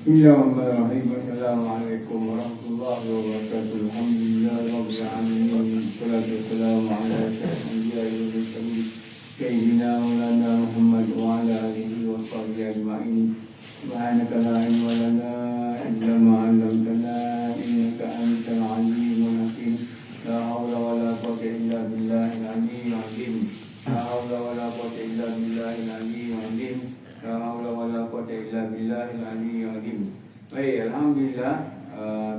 Bismillahirrahmanirrahim. Assalamualaikum warahmatullahi wabarakatuh. Alhamdulillah rabbil alamin. Wassalatu wassalamu ala asyrafil anbiya'i wal mursalin sayyidina maulana Muhammad wa ala alihi wa sahbihi ajma'in. Subhanaka la ilma lana illa ma 'allamtana innaka antal alimul hakim. La haula wala quwwata illa billahil aliyyil azim. La haula wala quwwata illa billahil aliyyil azim. La haula wala quwwata illa billahil aliyyil azim. Baik, alhamdulillah,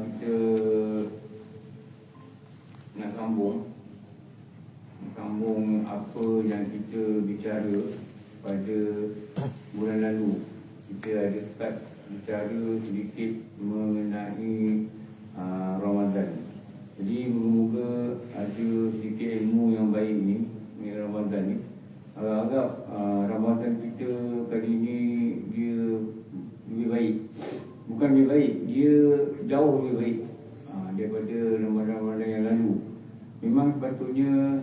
kita nak sambung apa yang kita bicara pada bulan lalu. Kita ada start bicara sedikit mengenai Ramadan. Jadi moga-moga ada sedikit ilmu yang baik ni Ramadan ni. Agak Ramadan kita kali ni dia lebih baik. Bukan lebih baik, dia jauh lebih baik daripada Ramadan yang lalu. Memang sepatutnya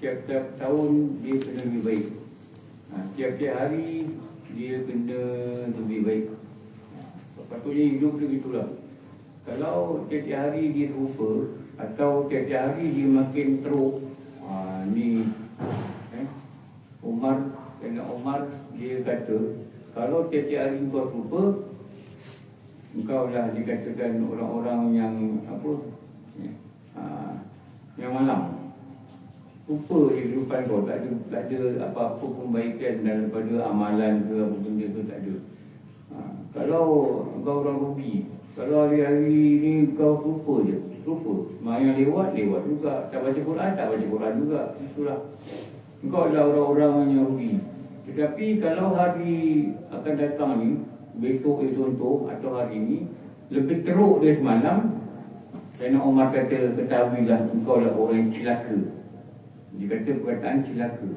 tiap-tiap tahun dia kena lebih baik. Tiap-tiap hari dia kena lebih baik. Sepatutnya hidup dia begitulah. Kalau tiap-tiap hari dia serupa atau tiap-tiap hari dia makin teruk, ni Umar dia kata, kalau tiap-tiap hari kau serupa, engkau dah dikatakan orang-orang yang yang malam. Rupa je kehidupan kau, tak ada apa-apa kebaikan daripada amalan ke apa benda tu, tak ada. Kalau kau orang rugi, kalau hari-hari ni kau serupa je, serupa. Semayang lewat juga, tak baca Quran juga. Itulah. Engkau adalah orang-orang yang rugi. Tetapi kalau hari akan datang ni, besok contoh atau hari ni lebih teruk dari semalam, Sayyidina Umar kata, ketahuilah engkau adalah orang yang celaka. Dia kata perkataan celaka.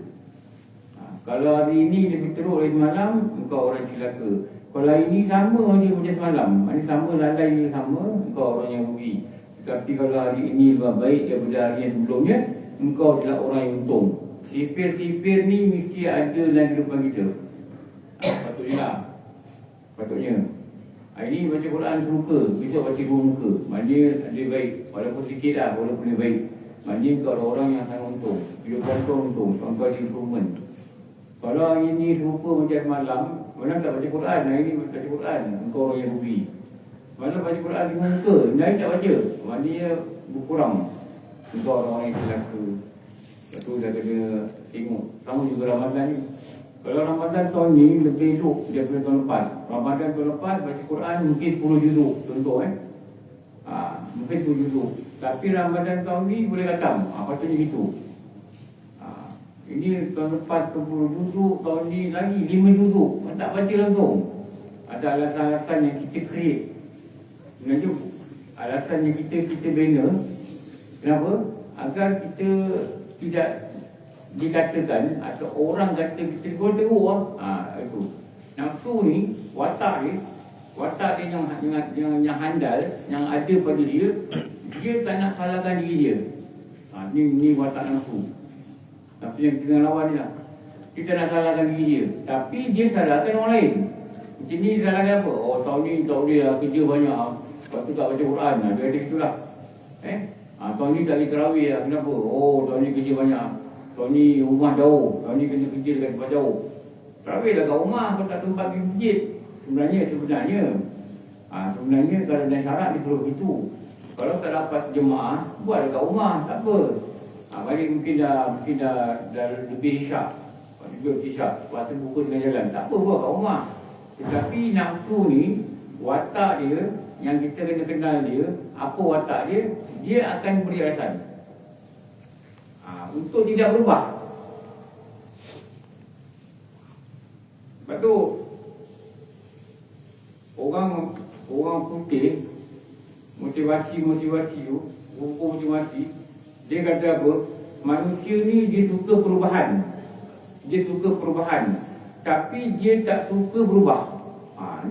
Kalau hari ini lebih teruk dari semalam, engkau orang celaka. Kalau hari ini sama je macam semalam, ini sama, lalai je sama, engkau orang yang rugi. Tetapi kalau hari ini lebih baik daripada hari yang sebelumnya, engkau adalah orang yang untung. Sipir-sipir ni mesti ada dalam kehidupan kita. Patutnya. Hari ni baca Quran serupa, besok baca dua muka. Maknanya dia baik, walaupun sikit lah, walaupun dia baik. Maknanya kau ada orang yang sangat untung. Kehidupan kau untung, kau ada improvement. Kalau hari ni serupa macam semalam, malam tak baca Quran, hari ni baca Quran, engkau orang yang rugi. Malam baca Quran lima muka, hari tak baca, maknanya berkurang. Engkau orang yang celaka. Itu dah kena tengok. Sama juga Ramadan ni. Kalau Ramadan tahun ni lebih elok daripada tahun lepas. Ramadan tahun lepas baca Quran mungkin 10 juzuk. Contoh mungkin 10 juzuk. Tapi Ramadan tahun ni boleh khatam. Patutnya gitu. Ini tahun lepas 10 juzuk, tahun ni lagi 5 juzuk. Tak baca langsung. Ada alasan-alasan yang kita create. Sebenarnya alasan yang kita bina. Kenapa? Agar kita tidak dikatakan atau orang kata kita boleh teruk itu. Nafsu ni, watak dia yang handal, yang ada pada dia tak nak salahkan diri dia. Ni watak nafsu. Tapi yang kita lawan ni lah. Kita nak salahkan diri dia, tapi dia salahkan orang lain. Macam ni salahkan apa? Tahun ni tahu dia kerja banyak, lepas tu tak baca Quran. Dia kata gitulah. Tahun ni tak pergi terawih lah. Kenapa? Tahun ni kerja banyak. Tahun ni rumah jauh. Tahun ni kena kerja dekat tempat jauh. Terawih lah kat rumah, kau tak tempat pergi masjid. Sebenarnya kalau ada syarat dia suruh begitu. Kalau tak dapat jemaah, buat dekat rumah, tak apa. Balik mungkin dah lebih isyak. Lebih isyak. Lepas tu buka tengah jalan. Tak apa, buat kat rumah. Tetapi nafsu ni, watak dia, yang kita kena kenal dia, apa watak dia, dia akan beri alasan untuk tidak berubah. Lepas tu orang putih motivasi tu, hukum motivasi, dia kata apa? Manusia ni dia suka perubahan. Tapi dia tak suka berubah.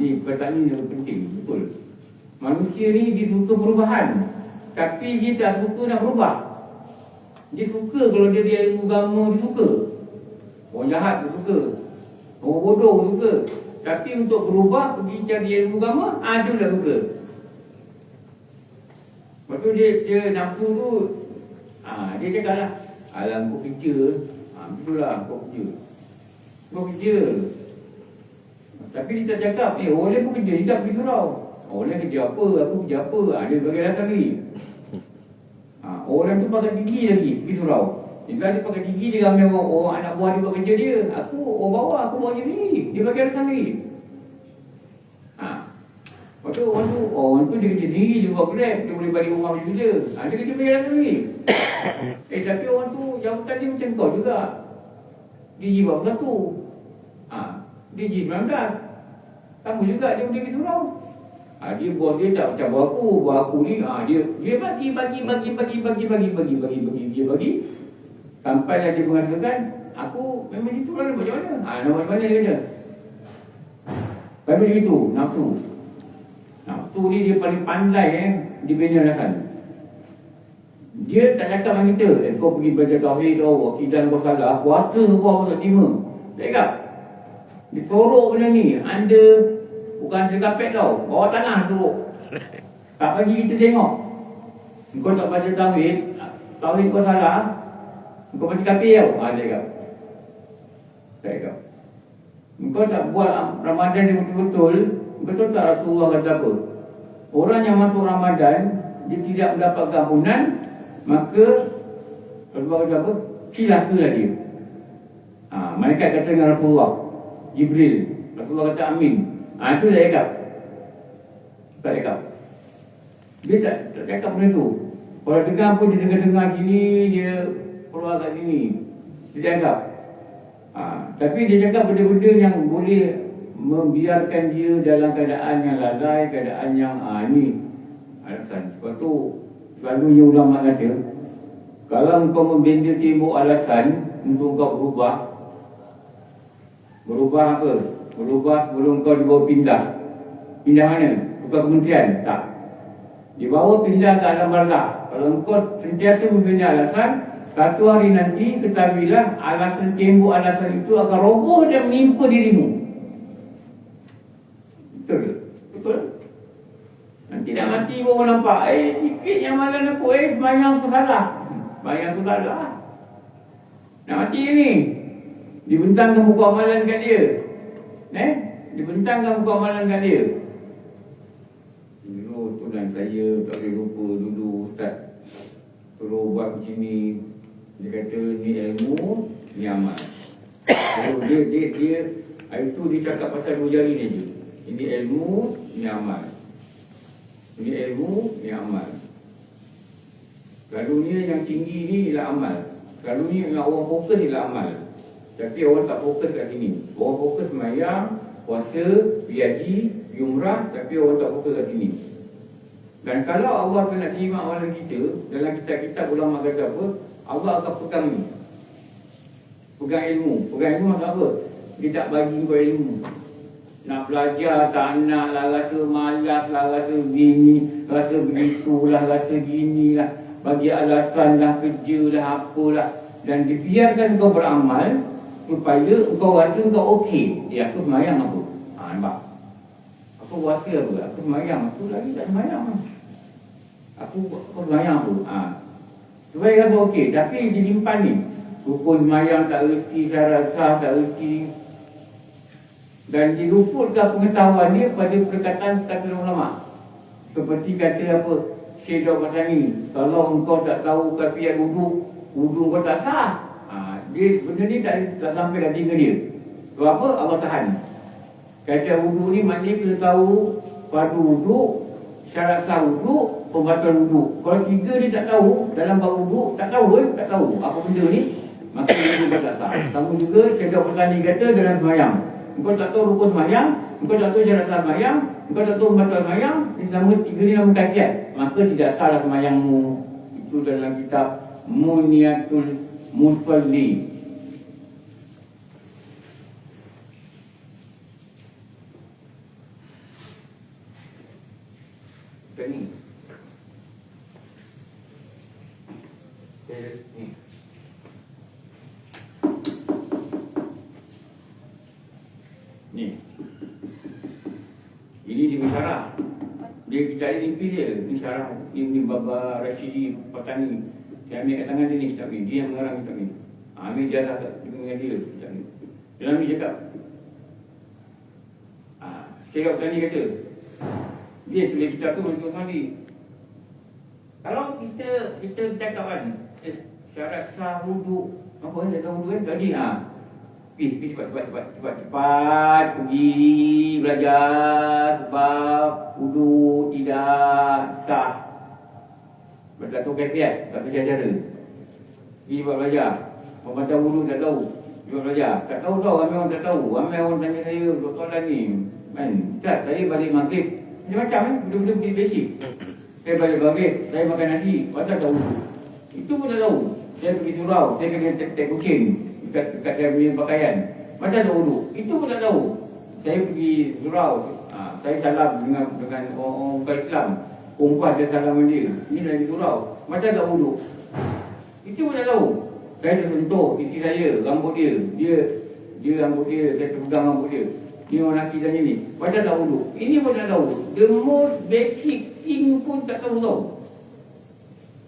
Ni perkataan ni yang penting, betul. Manusia ni dia suka perubahan, tapi dia tak suka nak berubah. Dia suka kalau dia ilmu agama, dia suka. Orang jahat dia suka. Orang bodoh dia suka. Tapi untuk berubah, pergi cari ilmu agama, tu dah suka. Lepas tu dia nafsu tu, dia cakap lah, alam kau kerja, betul lah kau kerja. Kau kerja. Tapi dia tak cakap, orang lain pun kerja, dia tak pergi surau. Orang lain kerja apa, aku kerja apa, dia bagi alasan lagi. Orang tu pakai tinggi lagi, pergi surau. Bila dia pakai tinggi, dia ramai orang anak buah dia buat kerja dia. Aku, orang bawah, aku buat kerja sendiri. Dia bagi alasan lagi. Lepas tu orang tu dia kerja sendiri, dia buat grab, dia boleh balik rumah macam je. Dia kerja bagi alasan lagi. Tapi orang tu, jawatan dia macam kau juga. Dia jiwa satu. Dia G19. Sama juga dia boleh pergi surau. Dia bos dia tak macam buat aku ni, dia bagi. Dia bagi. Sampailah dia menghasilkan, aku memang situ lah macam mana. Nak macam mana dia kata. Lepas tu dia gitu, nafsu. Nafsu ni dia paling pandai dibina alasan. Dia tak cakap dengan kita, kau pergi belajar tauhid, akidah kau salah, puasa kau tak terima. Tak cakap. Dia sorok benda ni, anda bukan ada kapet tau, bawah tanah sorok. Tak bagi kita tengok. Kau tak baca tauhid kau salah, kau baca kapet tau. Dia cakap. Tak cakap. Kau tak buat Ramadan ni betul-betul, kau tahu tak Rasulullah kata apa? Orang yang masuk Ramadan, dia tidak mendapat ampunan, maka Rasulullah kata apa? Cilakalah dia. Malaikat kata dengan Rasulullah, Jibril, Rasulullah kata amin. Itu tak cakap. Tak cakap. Dia tak cakap benda tu. Kalau dengar pun dia dengar sini, dia keluar kat sini. Dia cakap. Tapi dia cakap benda-benda yang boleh membiarkan dia dalam keadaan yang lalai, keadaan yang ini alasan. Sebab tu selalunya ulama kata, kalau kau membina timbuk alasan untuk kau berubah apa? Berubah sebelum kau dibawa pindah. Pindah mana? Bukan kementerian? Tak. Dibawa pindah ke alam barzakh. Kalau kau sentiasa membina alasan, satu hari nanti ketahuilah alasan timbuk alasan itu akan roboh dan menimpa dirimu. Betul? Betul? Nanti dah mati pun nampak, sikit yang malam aku, sembahyang aku salah. Sembahyang aku salah. Nak mati ni. Dibentangkan buku amalan kat dia. Dibentangkan buku amalan kat dia. Dulu tuan saya tak boleh lupa dulu Ustaz suruh buat macam ni. Dia kata ni ilmu, ni amal. Dia hari tu dia cakap pasal dua jari ni je. Ini ilmu, ni amal. Ini ilmu, ni amal. Selalunya yang tinggi ni ialah amal. Selalunya yang orang fokus ialah amal. Tapi orang tak fokus kat sini. Orang fokus sembahyang, puasa, pergi haji, pergi umrah, tapi orang tak fokus kat sini. Dan kalau Allah nak terima amalan kita, dalam kitab-kitab ulama kata apa? Allah akan pegang ni. Pegang ilmu. Pegang ilmu maksud apa? Dia tak bagi kau ilmu. Nak belajar, tak nak lah, rasa malas lah, rasa gini, rasa begitulah, rasa ginilah, bagi alasan lah, kerja lah, apalah. Dan dibiarkan kau beramal supaya kau rasa kau okey. Aku semayang apa? Nampak? Aku rasa apa? Aku semayang. Aku lagi tak semayang. Aku semayang apa? Supaya rasa okey. Tapi disimpan ni. Rukun semayang tak erti, syarat sah tak erti. Dan diluputkan pengetahuan dia pada perkataan kata ulama. Seperti kata apa? Syekh Dr. Pasani, kalau engkau tak tahu kafiat wuduk kau tak sah. Dia benda ni tak sampai kat telinga dia. Sebab apa? Allah tahan. Kata wuduk ni maknanya kita tahu fardu wuduk, syarat sah wuduk, pembatal wuduk. Kalau tiga ni tak tahu, dalam bab wuduk tak tahu tak tahu apa benda ni, maka wuduk tak sah. Sama juga Syekh Dr. Pasani kata dalam sembahyang. Engkau tak tahu rukun sembahyang, engkau tak tahu syarat sah sembahyang, engkau tak tahu pembatal sembahyang, tiga ni nama kafiat, maka tidak salah sembahyangmu. Itu dalam kitab Muniatul Musalli. Ni. Ni. Ini di Misarah. Dia cari mimpi dia. Misarah. Ini Baba Rashidi Patani. Saya ambil kat tangan dia ni kitab ni. Dia yang mengarang kitab ni. Ambil jarak dengan dia kitab ni. Dalam ni cakap. Syekh Patani kata. Dia tulis kitab tu untuk mandi. Kalau kita cakap kan. Syarat sah wuduk. Apa dia tahu wuduk kan? Tadi pergi cepat pergi belajar sebab wuduk tidak sah. Berdatuk kaifiat, tak bisa cara. Pergi buat belajar. Membaca wuduk tak tahu. Buat belajar. Tak tahu, ramai orang tak tahu. Ramai orang tanya saya, soalan ni. Kan? Ustaz, saya balik maghrib. Macam-macam kan? Benda-benda basic. Saya balik maghrib, saya makan nasi. Pasal tak wuduk. Itu pun tak tahu. Saya pergi surau, saya kena tek kucing dekat saya punya pakaian. Macam tak wuduk. Itu pun tak tahu. Saya pergi surau, saya salam dengan orang bukan Islam. Perempuan saya salam dengan dia. Ini lagi surau. Macam tak wuduk. Itu pun tak tahu. Saya tersentuh isteri saya, rambut dia. Dia rambut dia, saya terpegang rambut dia. Ni orang lelaki tanya ni. Macam tak wuduk. Ini pun tak tahu. The most basic thing pun tak tahu.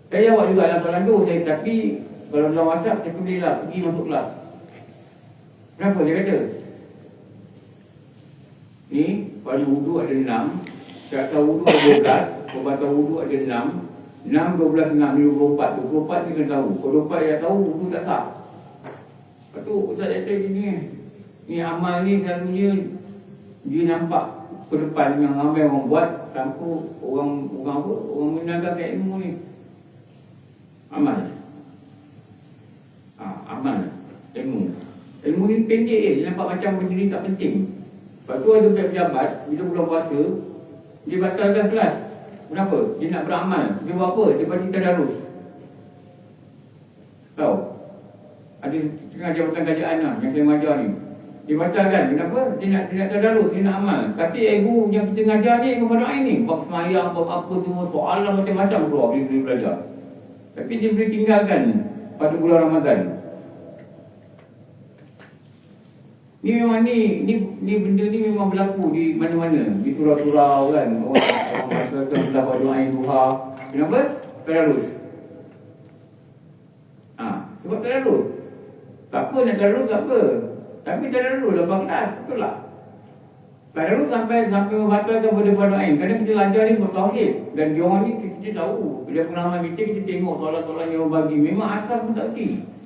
Saya jawab juga dalam soalan tu. Tapi kalau dalam WhatsApp, saya tulislah pergi masuk kelas. Kenapa dia kata? Ni, pada wuduk ada 6. Syarat wuduk ada 12. Perbatas wuduk ada 6. 6, 12, 6, 24. 24 dia kena tahu. Kalau 24 dia tahu, wuduk tak sah. Lepas tu, Ustaz kata gini. Ni amal ni selalunya dia nampak ke depan yang ramai orang buat. Sampai orang menanggalkan ilmu ni. Amal. Amal. Ilmu ni pendek je. Dia nampak macam benda ni tak penting. Lepas tu ada pejabat, bila bulan puasa, dia batalkan kelas. Kenapa? Dia nak beramal. Dia buat apa? Dia baca tadarus. Tahu? Ada tengah jabatan kerajaan lah, yang saya mengajar ni. Dia batalkan. Kenapa? Dia nak tadarus. Dia nak amal. Tapi ego yang kita ngajar ni, ego pada ni. Bab semayang, bab apa semua, soalan macam-macam keluar bila belajar. Tapi dia boleh tinggalkan pada bulan Ramadan. Ni memang ni benda ni memang berlaku di mana-mana. Di surau-surau kan. Orang masyarakat belah doa duha. Kenapa? Tadarus. Sebab tadarus. Tak apa nak tadarus tak apa. Tapi tadarus lepas kelas, betul tak? Tadarus sampai membatalkan pada doain. Kadang kita ajar ni bertauhid. Dan dia orang ni kita tahu. Bila pengalaman kita tengok soalan-soalan yang orang bagi. Memang asal pun tak kerti.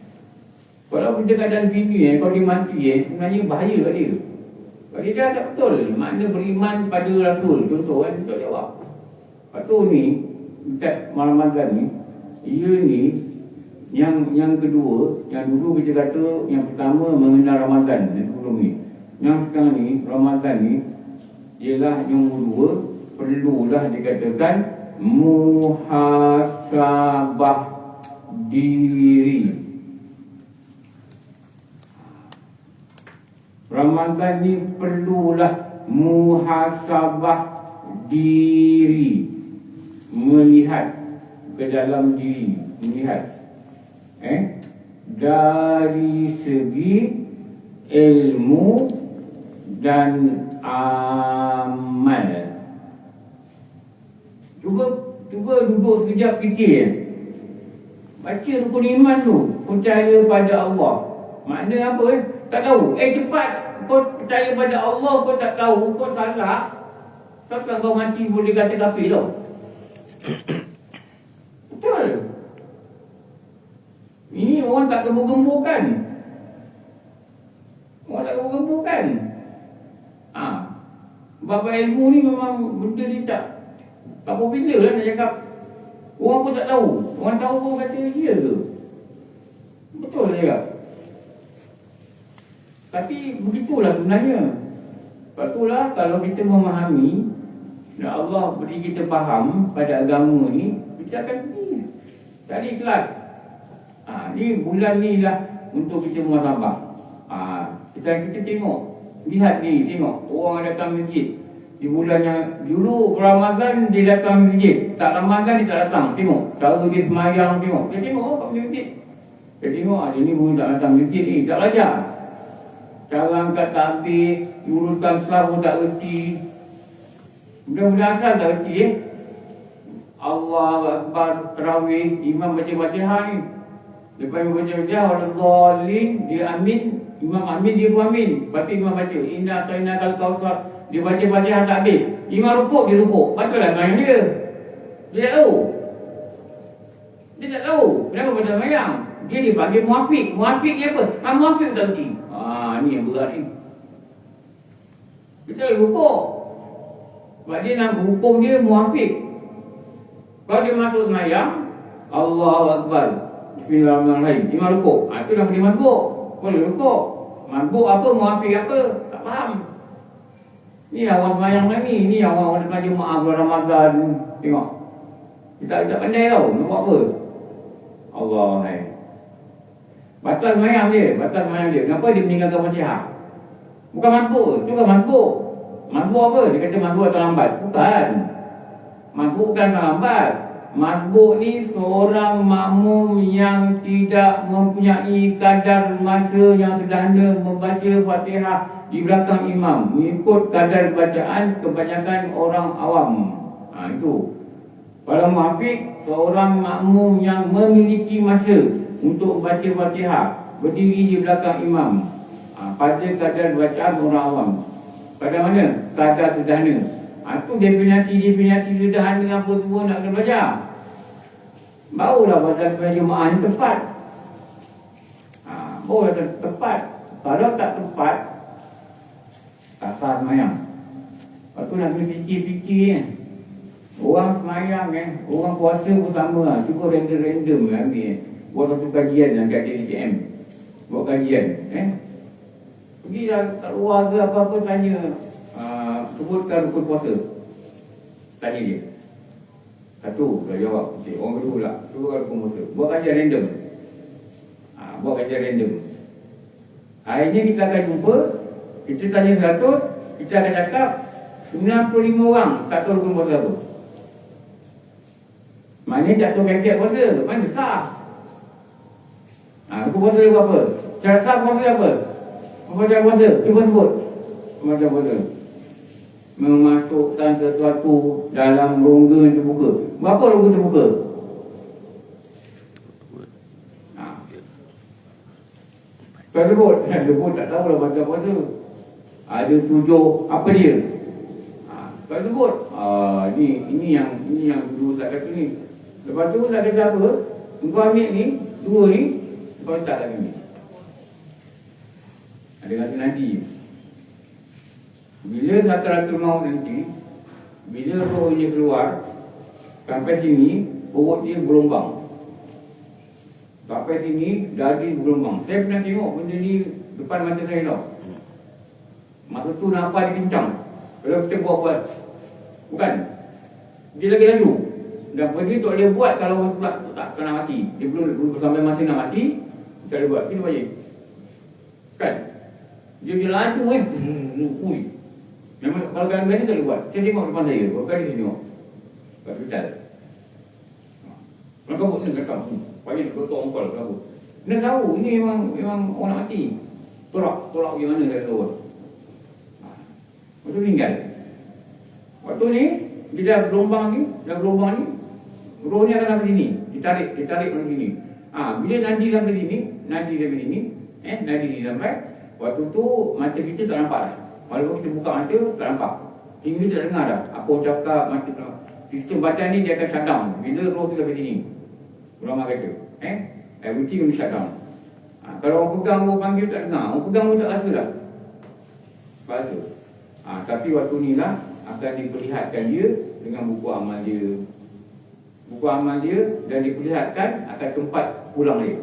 Kalau kita keadaan video kalau dia mati sebenarnya bahaya kat dia. Kalau dia tak betul. Makna beriman pada Rasul. Contoh kan, kita jawab. Lepas tu ni, dekat Ramadan ni, ia ni, yang kedua, yang dulu kita kata, yang pertama mengenal Ramadan yang sebelum ni. Yang sekarang ni, Ramadan ni, ialah yang kedua, perlulah dikatakan muhasabah diri. Ramadan ni perlulah muhasabah diri. Melihat ke dalam diri. Melihat. Dari segi ilmu dan amal. Cuba duduk sekejap fikir. Baca rukun iman tu. Percaya pada Allah. Makna apa tak tahu. Cepat. Kau percaya pada Allah, kau tak tahu, kau salah. Takkan kau mati boleh kata kafir tau. Betul. Ini orang tak gembur-gemburkan. Bab ilmu ni memang benda ni tak popular lah nak cakap. Orang pun tak tahu. Orang tahu pun kata dia ke. Betul lah cakap. Tapi begitulah sebenarnya. Lepas itulah kalau kita memahami dan Allah beri kita faham pada agama ni, kita akan cari kelas. Ni bulan ni lah untuk kita muhasabah. Kita tengok. Lihat ni, tengok. Orang datang masjid. Di bulan yang dulu Ramadan dia datang masjid. Tak Ramadan dia tak datang. Tengok. Cara dia semayang tengok. Kita tengok kat masjid. Kita tengok dia ni pun tak datang masjid ni. Tak belajar. Cara angkat takbir, uruskan sah pun tak erti. Mudah-mudahan asal tak erti Allahu Akbar, tarawih, imam baca Fatihah ni. Lepas imam baca Fatihah, waladdallin, dia amin, imam amin, dia pun amin. Lepas tu imam baca, inna ta'ina kal-kawsar, dia baca Fatihah tak habis. Imam rukuk, dia rukuk. Baca lah semayang dia. Dia tak tahu. Dia tak tahu. Kenapa baca semayang? Dia dipanggil muafiq. Muafiq ni apa? Muafiq tak erti. Ni yang berat ni. Kita rukuk. Sebab dia nak hukum dia muafiq. Kalau dia masuk semayang, Allahu Akbar, Bismillahirrahmanirrahim, imam rukuk. Itu nama dia mabuk. Boleh rukuk. Mabuk apa, muafiq apa, tak faham. Ni awal semayang lah ni. Ni awal datang Jumaat bulan Ramadan. Tengok. Kita tak pandai tau. Nak buat apa? Allah. Batal semayang dia. Batal semayang dia. Kenapa dia meninggalkan Fatihah? Bukan mabuk. Itu kan mabuk. Mabuk apa? Dia kata mabuk atau lambat. Bukan. Mabuk bukan lambat. Mabuk ni seorang makmum yang tidak mempunyai kadar masa yang sederhana membaca Fatihah di belakang imam, mengikut kadar bacaan kebanyakan orang awam. Itu. Kalau muafiq, seorang makmum yang memiliki masa untuk baca Fatihah, berdiri di belakang imam, pada kadar bacaan orang awam. Pada mana? Kadar sederhana. Itu definisi sederhana apa semua nak kena belajar. Barulah pada Jumaat ni tepat. Barulah tepat. Kalau tak tepat, tak sah semayang. Lepas tu nak kena fikir-fikir. Orang semayang orang puasa pun sama lah. Cuba random ambil buat satu kajian kat JDPM. Buat kajian pergi dah kat luar ke apa-apa, tanya sebutkan rukun puasa. Tanya dia. Satu, dah jawab. Orang kedua pula, sebutkan rukun puasa. Buat kajian random. Buat kajian random. Akhirnya kita akan jumpa, kita tanya 100, kita akan cakap 95 orang tak tahu rukun puasa apa. Maknanya tak tahu kaifiat puasa. Mana sah? Rukun puasa dia buat apa? Cara sah puasa apa? Macam puasa, cuba sebut. Macam puasa. Memasukkan sesuatu dalam rongga terbuka. Berapa rongga terbuka? Kau sebut. Sebut tak tahu lah macam puasa. Ada 7, apa dia? Kau sebut. Ini yang dulu tak kata ni. Lepas tu tak kata apa? Kau ambil ni, 2 ni, kau letak lagi ni. Ada kata nanti. Bila sakaratul maut nanti, bila roh dia keluar, sampai sini, perut dia berlombang. Sampai sini, dadi berlombang. Saya pernah tengok benda ni depan mata saya tau. Masa tu nampak dia kencang. Kalau kita buat. Bukan. Dia lagi laju. Dan benda tak boleh buat kalau tak kena mati. Dia belum sampai masa nak mati, tak boleh buat. Kita baca. Kan? Dia laju ui. Memang kalau kalian biasa tak boleh buat. Saya tengok depan saya. Berapa kali saya tengok kat hospital. Kalau kabut ni cakap pagi nak potong kepala kabut. Dia tahu ini memang orang nak mati. Tolak bagaimana saya tahu. Lepas tu tinggal. Waktu ni dia dah gelombang ni, roh ni akan sampai sini. Ditarik sampai sini. Bila nanti sampai sini, sampai waktu tu mata kita tak nampak dah. Walaupun kita buka mata, tak nampak. Tinggi kita tak dengar dah. Apa orang cakap, mata tak nampak. Sistem badan ni dia akan shut down. Bila roh tu sampai sini. Ulama kata. Everything will shut down. Kalau orang pegang, orang panggil tak dengar. Orang pegang pun tak rasa dah. Rasa. Tapi waktu ni lah, akan diperlihatkan dia dengan buku amal dia. Buku amal dia dan diperlihatkan akan tempat pulang dia.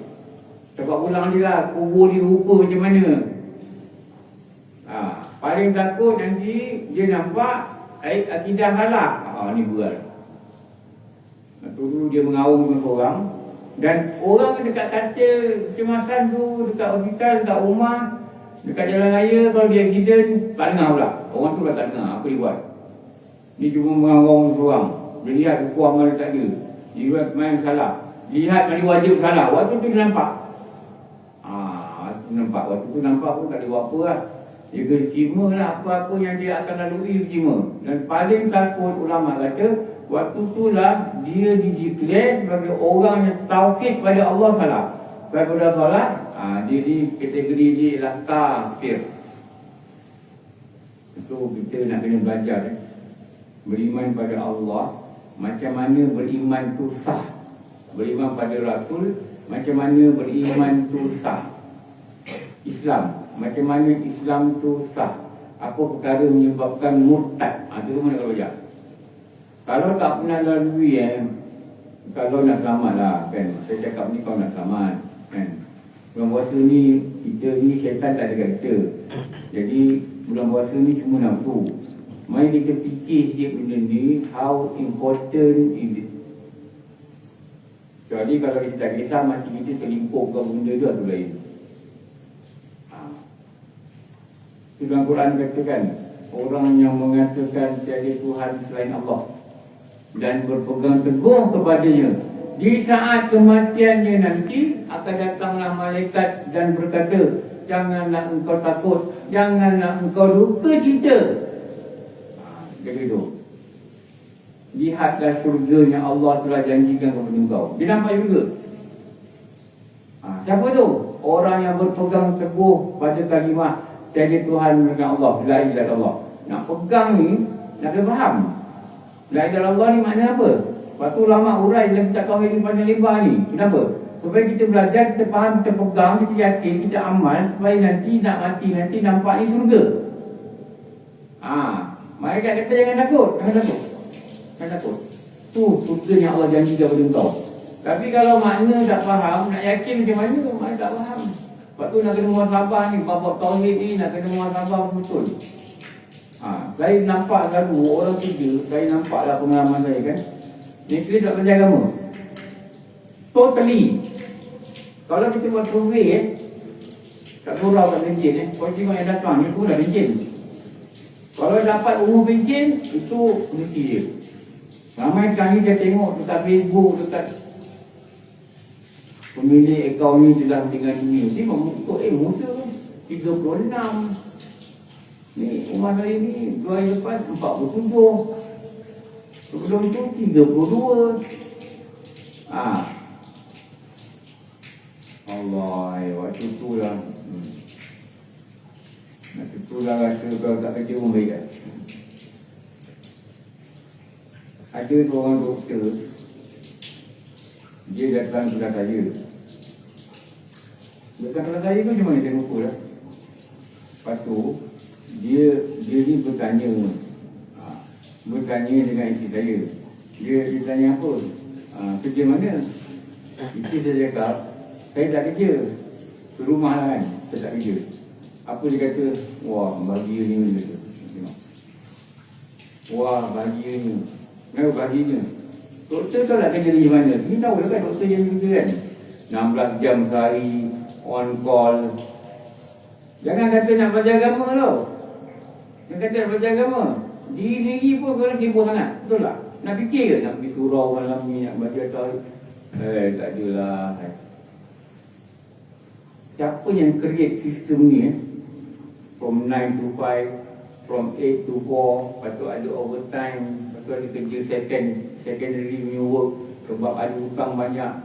Tempat pulang dia lah, kubur dia rupa macam mana. Paling takut nanti dia nampak akidah halak. Ni berat. Dulu dia mengaum dengan orang. Dan orang dekat kaca kecemasan tu, dekat hospital, dekat rumah, dekat jalan raya, kalau dia accident, tak dengar pula. Orang tu tak dengar apa dia buat. Dia cuma mengaum seorang. Dia lihat buku amal dia tak ada. Dia lihat main salah. Lihat mandi wajib salah. Waktu tu dia nampak. nampak. Waktu tu nampak pun tak ada buat apa lah. Dia terima lah apa-apa yang dia akan lalui, terima. Dan paling takut ulama kata, waktu tu lah dia dideklar sebagai orang yang tauhid pada Allah salah. Pada salah, dia di kategori dia ialah kafir. Itu kita nak kena belajar. Beriman pada Allah, macam mana beriman tu sah. Beriman pada Rasul, macam mana beriman tu sah. Islam, macam mana Islam tu sah. Apa perkara menyebabkan murtad. Itu semua nak belajar. Kalau tak pernah lalui kalau nak selamat lah kan. Saya cakap ni kau nak selamat kan. Bulan puasa ni, kita ni syaitan tak ada kat kita. Jadi bulan puasa ni cuma nafsu. Mari kita fikir sikit benda ni, how important is it. Jadi kalau kita tak kisah, mati kita terlimpuk ke benda tu atau lain. Dalam Quran katakan, orang yang mengatakan tiada Tuhan selain Allah dan berpegang teguh kepadanya, di saat kematiannya nanti akan datanglah malaikat dan berkata, janganlah engkau takut, janganlah engkau duka cita. Jadi itu, lihatlah syurga yang Allah telah janjikan kepada engkau. Dia nampak juga. Siapa tu? Orang yang berpegang teguh pada kalimah tiada Tuhan melainkan Allah, la ilaha illallah. Nak pegang ni, nak kena faham. La ilaha illallah ni makna apa? Lepas tu ulama urai dalam kitab tauhid ni panjang lebar ni. Kenapa? Supaya kita belajar, kita faham, kita pegang, kita yakin, kita amal, supaya nanti nak mati nanti nampak ni syurga. Mereka kata jangan takut, jangan takut. Jangan takut. Tu syurga yang Allah janjikan kepada engkau. Tapi kalau makna tak faham, nak yakin macam mana, makna tak faham. Lepas tu nak kena muhasabah ni, bab tauhid ni nak kena muhasabah betul. Saya nampak selalu orang kerja, saya nampaklah pengalaman saya kan. Ni kita tak belajar agama. Totally. Kalau kita buat survey tak surau tak pencin kau tengok yang datang ni pun dah pencin. Kalau dapat umur pencin, itu mesti dia. Ramai kali dia tengok dekat Facebook, dekat pemilik akaun ni telah meninggal dunia. Dia mengikut muda 36. Ni umur saya ni 2 hari lepas 47. Sebelum tu 32. Allah, waktu tu lah. Waktu tu lah rasa kalau tak kerja pun baik kan. Ada seorang doktor, dia datang kepada saya. Datang kepada saya tu macam mana dia lupa lah. Lepas tu dia ni bertanya dengan isteri saya. Dia tanya apa? Kerja mana? Isteri saya cakap, saya tak kerja. Ke rumah lah kan, saya tak kerja. Apa dia kata? Wah, bahagianya dia kata. Wah, bahagianya. Kenapa bahagianya? Doktor tahu tak kerja di mana? Ini tahu lah kan doktor yang kerja kan? 16 jam sehari, on call. Jangan kata nak belajar agama tau. Jangan kata nak belajar agama. Diri sendiri pun kalau sibuk sangat. Betul tak? Nak fikir ke? Nak pergi surau malam ni, nak baca tauhid. Tak adalah. Siapa yang create sistem ni from 9 to 5, from 8 to 4, lepas tu ada overtime, lepas tu ada kerja secondary punya work sebab ada hutang banyak,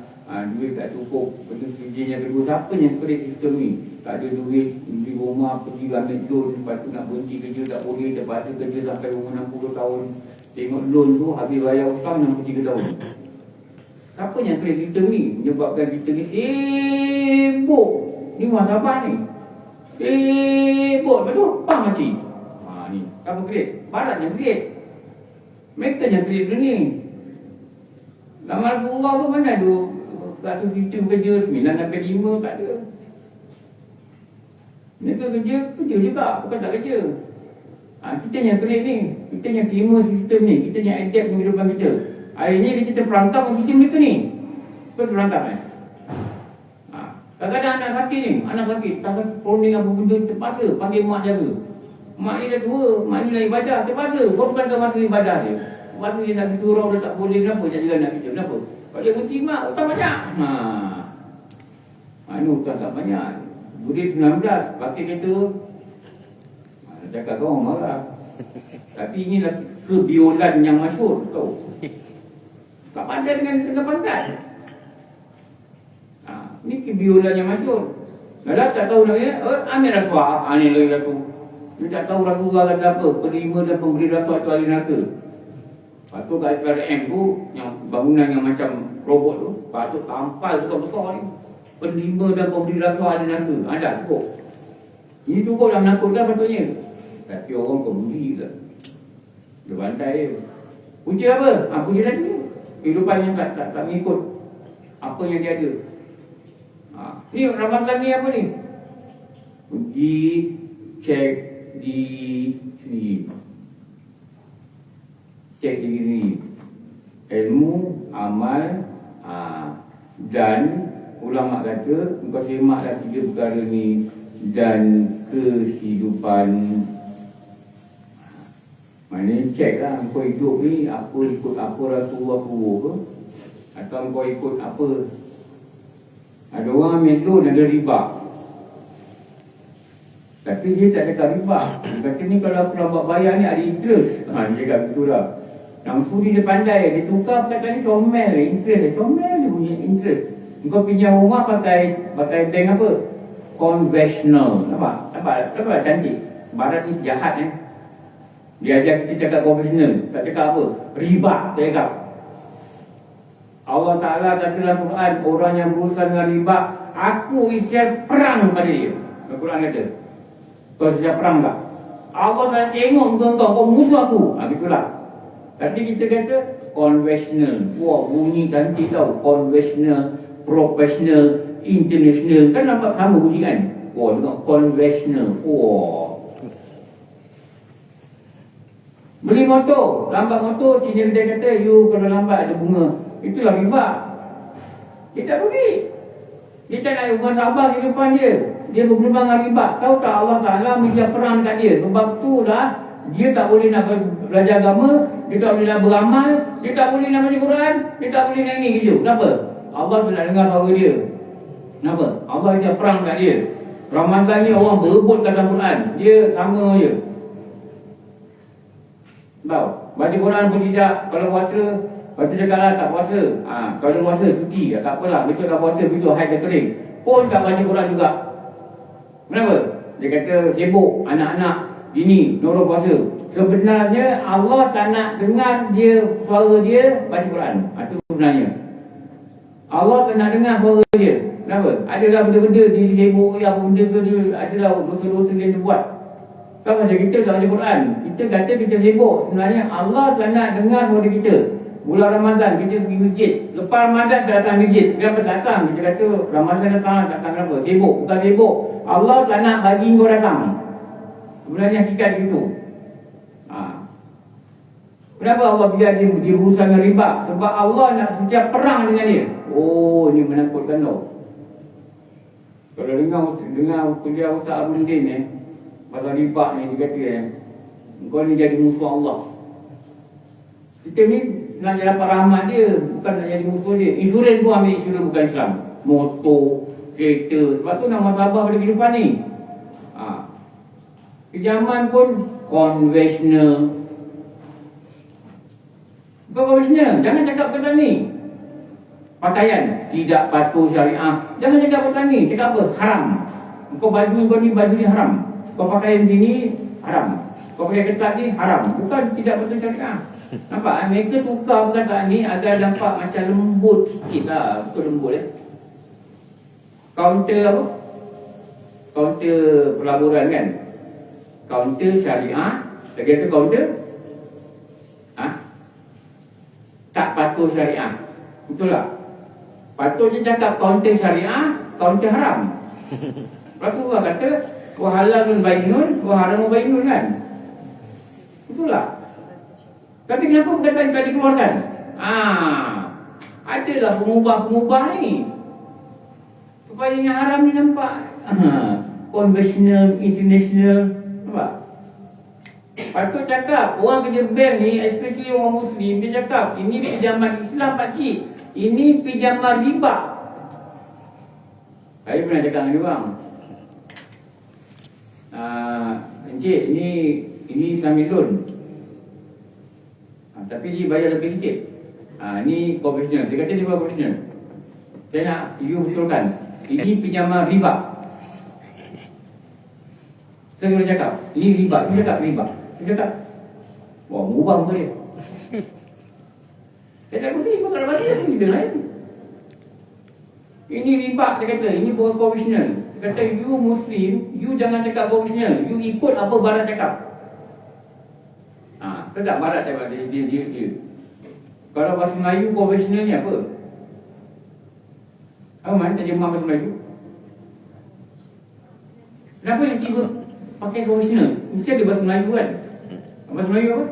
duit tak cukup, lepas tu kerja yang kedua. Siapa yang create sistem ni? Tak ada duit, beli rumah, pergi ambil loan, lepas tu nak berhenti kerja tak boleh, terpaksa kerja sampai umur 60 tahun. Tengok loan tu habis bayar hutang 63 tahun. Siapa yang create sistem ni? Menyebabkan kita ni sibuk. Ni muhasabah ni. Sibuk, lepas tu pang mati. Ni, siapa create? Barat yang create. Mereka yang create benda ni. Dalam Al-Quran tu mana ada satu sistem kerja 9 sampai 5, tak ada. Mereka kerja juga, bukan tak kerja. Kita yang create ni, kita yang terima sistem ni, kita yang adapt dengan kehidupan kita. Akhirnya kita terperangkap dengan sistem mereka ni. Kau terperangkap kadang-kadang anak sakit, tak perunding apa benda, terpaksa panggil mak jaga. Mak ni dah tua, mak ni nak ibadah, terpaksa korbankan masa ibadah dia. Masa dia nak pergi surau, dia tak boleh, kenapa? Jaga anak kita, kenapa? Kalau dia berhenti mak, hutang banyak. Ini hutang tak banyak. Budi 19 pakai kereta. Cakap kau orang marah. Tapi inilah kebiolan yang masyhur tahu. Tak pandai dengan pantat. Ni kebiolan yang masyhur. Kalau tak tahu namanya, ambil rasuah. Ni lagi satu. Dia tak tahu Rasulullah kata apa. Penerima dan pemberi rasuah tu ahli neraka. Lepas tu kat SPRM tu, yang bangunan yang macam robot tu, patut tampal besar-besar ni. Penerima dan pemberi rasuah ahli neraka. Ada cukup. Ini cukup dah menakutkan patutnya. Tapi orang pemberi ke. Dia bantai dia. Punca apa? Punca tadi tu. Kehidupan yang tak mengikut apa yang dia ada. Ni Ramadan ni apa ni? Pergi cek di sini. Cek di sini. Ilmu, amal, dan ulama kata kau semaklah 3 perkara ni dan kehidupan. Maknanya cek lah kau hidup ni apa ikut apa Rasulullah suruh ke, atau kau ikut apa. Ada orang ambil loan ada riba, tapi dia tak cakap riba. Dia kata ni kalau aku lambat bayar ni ada interest. Dia cakap betul lah. Yang sudi dia pandai, dia tukar perkataan ni comel interest. Comel dia punya interest. Kau pinjam rumah pakai bank apa? Conventional. Nampak cantik. Barat ni jahat Dia ajar kita cakap conventional, tak cakap apa? Riba, tak cakap. Allah Ta'ala kata dalam Quran, orang yang berurusan dengan riba, aku isyar perang pada dia. Al-Quran kata, kau isyar perang tak? Allah Ta'ala tengok kau musuh aku. Begitulah. Tapi kita kata conventional. Wah, bunyi cantik tau. Conventional, professional, international. Kan nampak sama bunyi kan? Wah, tengok conventional. Wah. Beli motor, lambat motor, Cina dia kata, you kalau lambat ada bunga. Itulah riba. Dia tak beli. Dia tak nak muhasabah kehidupan dia. Dia berkembang dengan riba. Tahu tak Allah Ta'ala menjadi perang kat dia. Sebab tu lah, dia tak boleh nak belajar agama, dia tak boleh nak beramal, dia tak boleh nak baca Quran, dia tak boleh nak ni gitu. Kenapa? Allah tu nak dengar suara dia. Kenapa? Allah menjadi perang kat dia. Ramadan ni orang berebut kata Quran. Dia sama je. Tahu? Baca Quran pun tidak. Kalau puasa, lepas tu cakaplah tak puasa. Kalau puasa cuti, tak apalah. Besok dah puasa, besok haid dah kering. Pun tak baca Quran juga. Kenapa? Dia kata sibuk anak-anak bini nurut puasa. Sebenarnya Allah tak nak dengar dia suara dia baca Quran. Itu sebenarnya. Allah tak nak dengar suara dia. Kenapa? Adalah benda-benda dia sibuk, apa benda ke dia, adalah dosa-dosa dia buat. Kan macam kita tak baca Quran, kita kata kita sibuk. Sebenarnya Allah tak nak dengar suara kita. Bulan Ramadan kita pergi masjid. Lepas Ramadan kita datang masjid. Kenapa datang? Kita kata Ramadan datang kenapa? Sibuk. Bukan sibuk. Allah tak nak bagi kau datang. Sebenarnya hakikat itu. Kenapa Allah biar dia berurusan dengan riba? Sebab Allah nak setiap perang dengan dia. Oh, ini menakutkan kau. Kalau dengar kuliah Ustaz Abudin pasal riba ni, dia kata kau ni jadi musuh Allah. Kita ni nak dapat rahmat dia, bukan nak jadi musuh dia. Insurans pun ambil insurans bukan Islam. Motor, kereta. Sebab tu nak masalah pada kehidupan ni. Pinjaman pun konvensional. Bukan konvensional. Jangan cakap pasal ni. Pakaian tidak patuh syariah. Jangan cakap pasal ni. Cakap apa? Haram. Kau baju kau ni baju ni haram. Kau pakaian sini haram. Kau pakai ketat ni haram. Bukan tidak patuh syariah. Nampak? Mereka tukar perkataan ni agar nampak macam lembut sikit lah. Betul lembut Counter apa? Counter pelaburan kan? Counter syariah. Lagi kata counter tak patuh syariah. Betul tak? Patutnya cakap counter syariah, counter haram. Rasulullah kata wa halalun bainun wa haramun bainun kan? Betul tak? Tapi kenapa perkataan tadi dikeluarkan? Adalah pengubah-pengubah ni supaya yang haram ni nampak conventional, international. Nampak? Patut cakap, orang kerja bank ni, especially orang Muslim, dia cakap, ini pinjaman Islam pakcik, ini pinjaman riba. Saya pernah cakap dengan orang, Encik, ini Islamilun. Tapi dia bayar lebih sikit. Ni profesional. Dia kata dia profesional. Saya nak you betulkan. Ini pinjaman riba. Saya boleh cakap, ini riba. Dia cakap riba. Dia cakap, wah, mubang ke dia. Saya tak boleh, kau tak ada balik. Dia lain. Ini riba, dia kata. Ini profesional. Dia kata, you Muslim, you jangan cakap profesional. You ikut apa barat cakap. Tak barat cakap dia. Kalau bahasa Melayu profesional ni apa? Apa mana terjemah bahasa Melayu? Kenapa dia tiba pakai profesional? Mesti ada bahasa Melayu kan? Bahasa Melayu apa?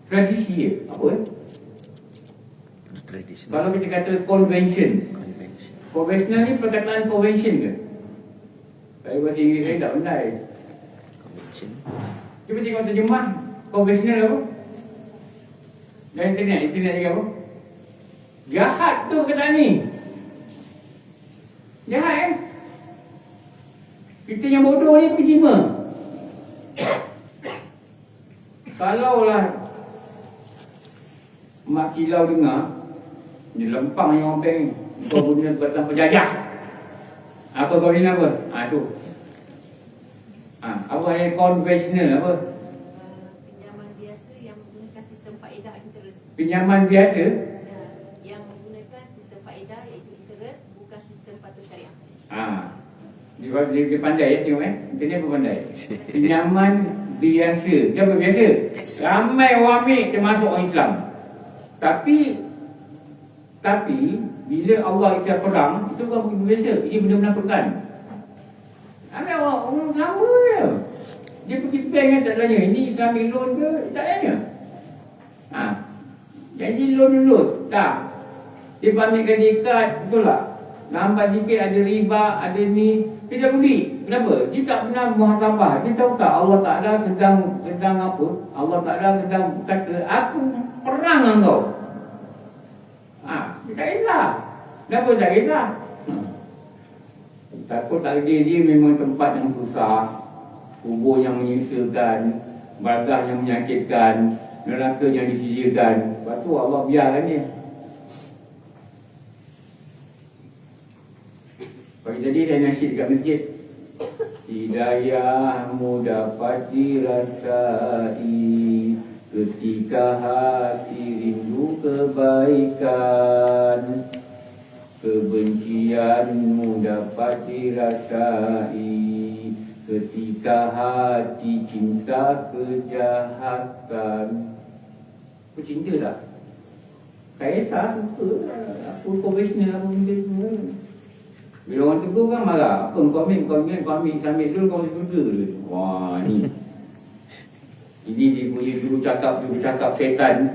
Tradisi dia. Apa tradition. Kalau kita kata convention. Conventional ni perkataan convention ke? Saya bahasa Inggeris saya tak pandai. Convention. Cuba tengok terjemah conventional apa? Dan internet dia apa? Jahat tu perkataan ni. Jahat Kita yang bodoh ni pergi terima. Kalaulah mak kilau dengar dia lempang yang orang peng kau guna perkataan penjajah. Apa kau ni apa? Tu. Apa yang konvensional apa? Pinjaman biasa yang menggunakan sistem faedah interest. Pinjaman biasa yang menggunakan sistem faedah iaitu interest, bukan sistem patuh syariah. Dia pandai ya tengok Internet pun pandai. Pinjaman biasa. Dia apa biasa? Ramai orang ambil termasuk orang Islam. Tapi bila Allah ikat perang, itu bukan benda biasa. Ini benda menakutkan. Ada orang sama je. Dia pergi bank kan tak tanya, ini Islamic loan ke? Tak tanya. Jadi loan lulus. Tak. Dia ambil kredit card, betul tak? Nampak sikit ada riba, ada ni. Dia tak beli. Kenapa? Dia tak pernah muhasabah. Dia tahu tak Allah Ta'ala sedang apa? Allah Ta'ala sedang kata, aku perang dengan kau. Dia tak kisah. Kenapa tak kisah? Takut tak dia memang tempat yang susah, kubur yang menyusahkan, barzah yang menyakitkan, neraka yang disijilkan. Lepas tu Allah biarkan dia. Pagi tadi saya nasyid dekat masjid. Hidayahmu dapat dirasai ketika hati rindu kebaikan. Kebencianmu dapat dirasai ketika hati cinta kejahatan. Aku cinta tak? Saya suka. Aku profesional aku benda semua. Bila orang tegur kan marah. Apa kau ambil sambil dulu kau masuk surga dulu. Wah ni. Ini dia punya juru cakap setan.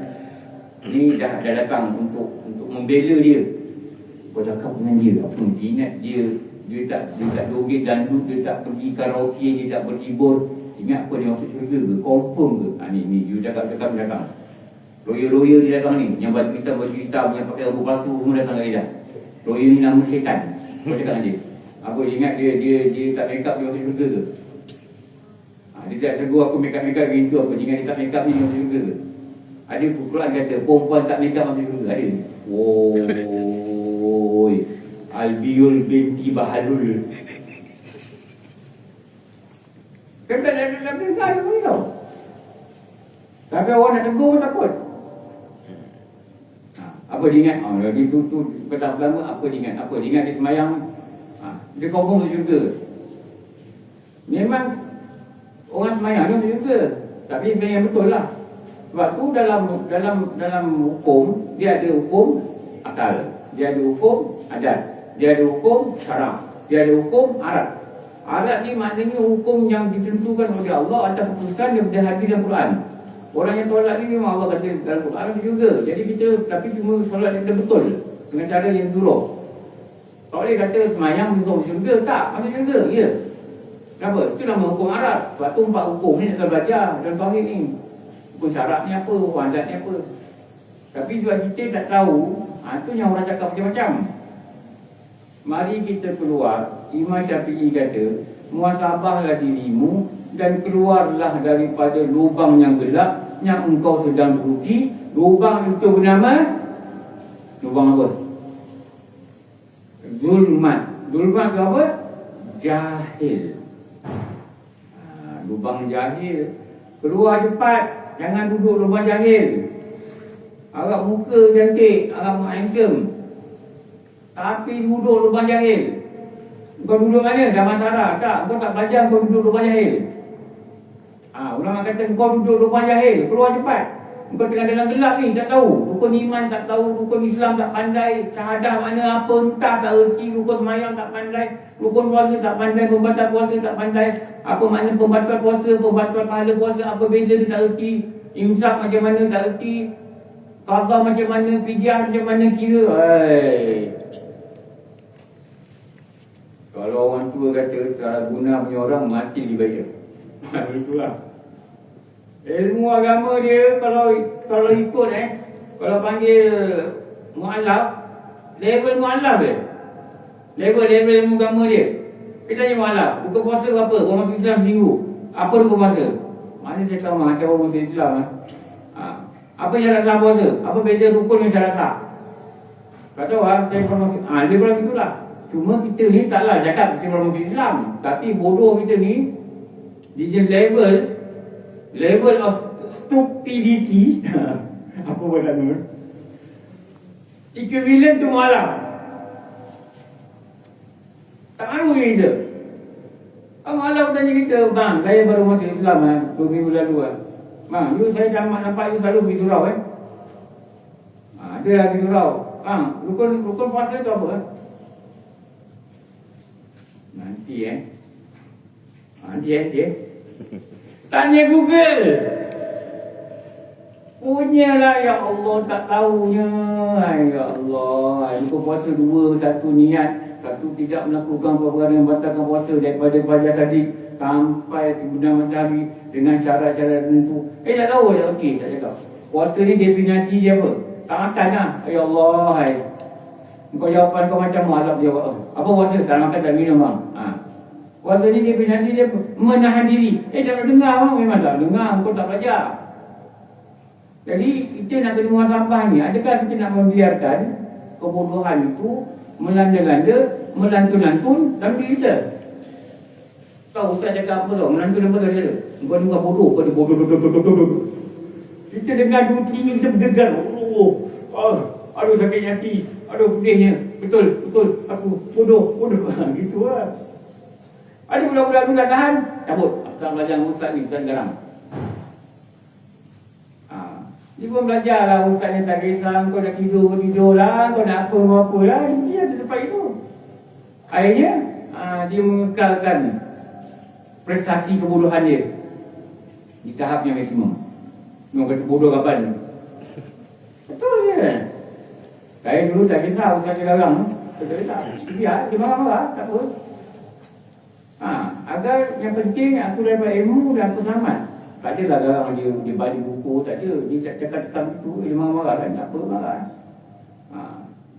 Ni dah datang untuk membela dia. Kau cakap dengan dia apa? Dia ingat dia tak joget dandut, dia tak pergi karaoke, dia tak berhibur. Ingat apa dia masuk syurga ke? Confirm ke? Ni you cakap. Lawyer dia datang ni. Yang baju hitam, yang pakai rambut palsu semua datang lagi dah. Lawyer ni nama setan. Kau cakap dengan dia. Apa dia ingat dia tak make up dia masuk syurga ke? Dia tak tegur aku make up gitu apa. Dia ingat dia tak make up ni masuk syurga ke? Ada Quran kata perempuan tak make up masuk syurga. Ada. Albiul binti Bahalul. Kan tak ada dengar pun tau. Tapi orang nak tegur pun takut. Apa dia ingat? Dia tu petang pertama apa dia ingat? Dia ingat dia semayang. Dia confirm masuk syurga. Memang orang semayang dia masuk syurga. Tapi sebenarnya betul lah. Sebab tu dalam hukum dia ada hukum akal, dia ada hukum adat, dia ada hukum syarak, dia ada hukum arat. Arat ni maknanya hukum yang ditentukan oleh Allah atas keputusan daripada hadis dan Quran. Orang yang solat ni memang Allah kata dalam Quran juga. Jadi kita tapi cuma solat kita betul dengan cara yang suruh. Kalau dia kata semayang untuk syurga, tak masuk syurga, ya. Kenapa? Itu nama hukum arat. Sebab tu 4 hukum ni nak belajar dalam tauhid ni. Hukum syarak ni apa, hukum adat ni apa. Tapi sebab kita tak tahu, tu yang orang cakap macam-macam. Mari kita keluar. Imam Syafi'i kata, muhasabahlah dirimu dan keluarlah daripada lubang yang gelap yang engkau sedang duduki. Lubang itu bernama lubang apa? Zulmat. Zulmat itu apa? Jahil. Lubang jahil. Keluar cepat. Jangan duduk lubang jahil. Agak muka cantik, agak handsome, tapi duduk lubang jahil. Kau duduk mana? Damansara. Tak, kau tak belajar, kau duduk lubang jahil. Ulama kata kau duduk lubang jahil. Keluar cepat. Kau tengah dalam gelap ni, tak tahu. Rukun iman tak tahu, rukun Islam tak pandai, syahadah mana apa entah tak erti, rukun semayang tak pandai, rukun puasa tak pandai, pembatal puasa tak pandai. Apa makna pembatal puasa, pembatal pahala puasa, apa beza dia tak erti. Imsak macam mana tak erti. Qadha macam mana, fidyah macam mana kira. Kalau orang tua kata tak guna punya orang, mati lebih baik. Itulah ilmu agama dia. Kalau ikut kalau panggil mu'alaf, level mu'alaf dia, level ilmu agama dia. Kita tanya mu'alaf, buka puasa apa? Orang masuk Islam seminggu, apa buka puasa? Mana saya tahu macam orang masuk Islam apa syarat sah puasa? Apa beza rukun dengan syarat sah? Tak tahu saya orang masuk dia bilang itulah. Cuma kita ni taklah cakap kita orang masuk Islam, tapi bodoh kita ni di level of stupidity apa buat nama equivalent tu malam. Tak malu kita. Malam tanya kita, bang, saya baru masuk Islam 2 minggu lalu bang, saya nampak you selalu pergi surau ada lagi surau. Bang, rukun puasa tu apa? Nanti tanya Google. Punyalah, ya Allah, tak tahunya. Ya Allah, rukun puasa 2, 1 niat, 1 tidak melakukan perkara yang batalkan puasa daripada fajar sadik sampai terbenam matahari dengan syarat-syarat tertentu. Tak tahu. Okey, saya cakap puasa ni definisi dia apa? Tak makan lah. Ya Allah, kau jawapan kau macam mu'alaf jawab. Apa puasa? Tak makan, tak minum bang. Puasa ni definisi dia apa? Menahan diri. Tak nak dengar bang. Memang tak dengar, kau tak belajar. Jadi kita nak kena muhasabah ni. Adakah kita nak membiarkan kebodohan itu melanda-landa, melantun-lantun dalam diri kita? Tahu Ustaz cakap apa tau? Melantun-lantun dalam diri kita. Kau ni bukan bodoh, kau ni bodoh. Kita dengar dulu telinga kita bergegar. Aduh sakit hati. Aduh pedihnya. Betul. Aku bodoh. Gitu lah. Ada budak-budak tu tak tahan. Cabut. Tak belajar Ustaz ni, Ustaz garam. Dia pun belajar lah. Ustaz ni tak kisah. Kau nak tidur lah. Kau nak apa lah. Dia ada tempat itu. Akhirnya dia mengekalkan prestasi kebodohan dia di tahap yang maksimum. Dia kata bodoh kapan? Betul je. Saya dulu tak kisah Ustaz dia garang. Dia marah-marah. Tak apa. Agar yang penting aku dapat ilmu dan aku selamat. Tak adalah garang dia bagi buku, tak ada. Dia cakap-cakap itu, dia marah-marah kan. Tak apa, marah.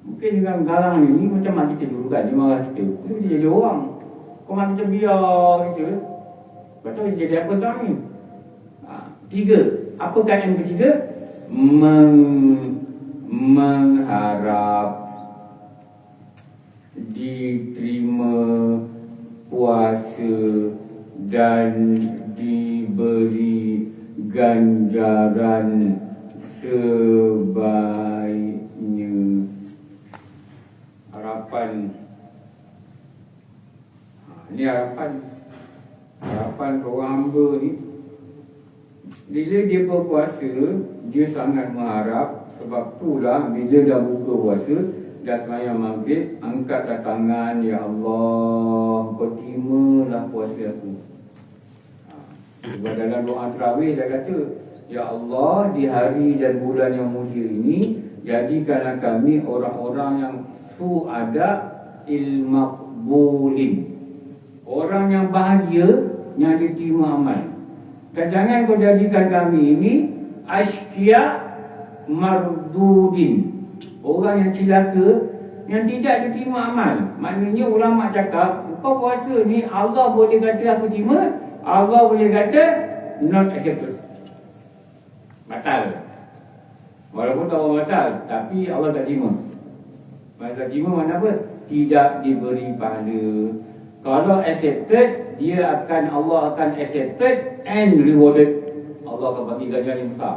Mungkin dengan garang ni macam mak kita dulu kan. Dia marah kita. Dia jadi orang. Kau mak kita biar kita. Kau tahu dia jadi apa sekarang ni? 3. Apakah yang ketiga? Mengharap diterima puasa dan diberi ganjaran sebaiknya. Harapan. Ini harapan orang hamba ni. Bila dia berpuasa, dia sangat mengharap. Sebab itulah bila dah buka puasa, dah sembahyang maghrib, angkatlah tangan, ya Allah, kau terimalah puasa aku. Sebab dalam doa tarawih dia kata, ya Allah, di hari dan bulan yang mulia ini, jadikanlah kami orang-orang yang su'ada il-maqbulin, orang yang bahagia, yang diterima amal. Dan jangan kau jadikan kami ini ashqiya mardudin, orang yang celaka yang tidak diterima amal. Maknanya ulama cakap, kau puasa ni Allah boleh kata aku terima, Allah boleh kata not accepted. Batal. Walaupun tahu batal, tapi Allah tak terima. Maksud tak terima mana apa? Tidak diberi pahala. Kalau accepted, Allah akan accepted and rewarded. Allah akan bagi ganjaran yang besar.